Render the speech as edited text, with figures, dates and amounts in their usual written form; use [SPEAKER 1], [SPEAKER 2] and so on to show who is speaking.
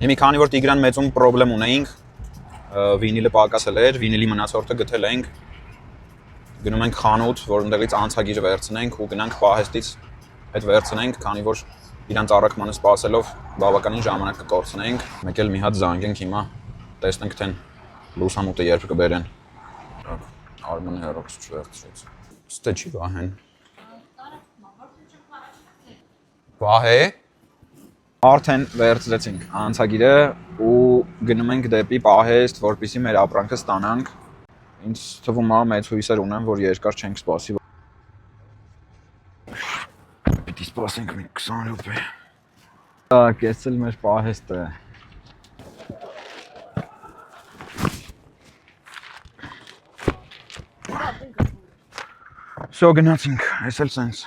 [SPEAKER 1] Մի քանի որ Տիգրան մեծում պրոբլեմ ունեինք, վինիլը պակասել էր, վինիլի մնացորդը գտել ենք, գնում ենք խանութ, որ ընդեղից անցագիրը վերցնենք ու գնանք պահեստից հետ վերցնենք, քանի որ իրանց առաքմանը սպասելով բավականին ժամանակ կկորցնենք, մեկ էլ մի հատ զանգենք հիմա, տեսնենք թե լուսամուտը երբ կբերեն։ Արմանը հեռոքս չվերցրեց։ Ստե չի վահեն։ Վահե։ Արդեն վերցրեցինք անցագիրը ու գնում ենք դեպի պահեստ, որպեսզի մեր ապրանքը ստանանք։ Ինձ թվում է մեծ հույսեր ունեմ, որ երկար չենք սպասի։ Պիտի սպասենք մի 20 րոպե։ Այս էլ մեր պահեստը։ Շո գնացինք, այս էլ սենց։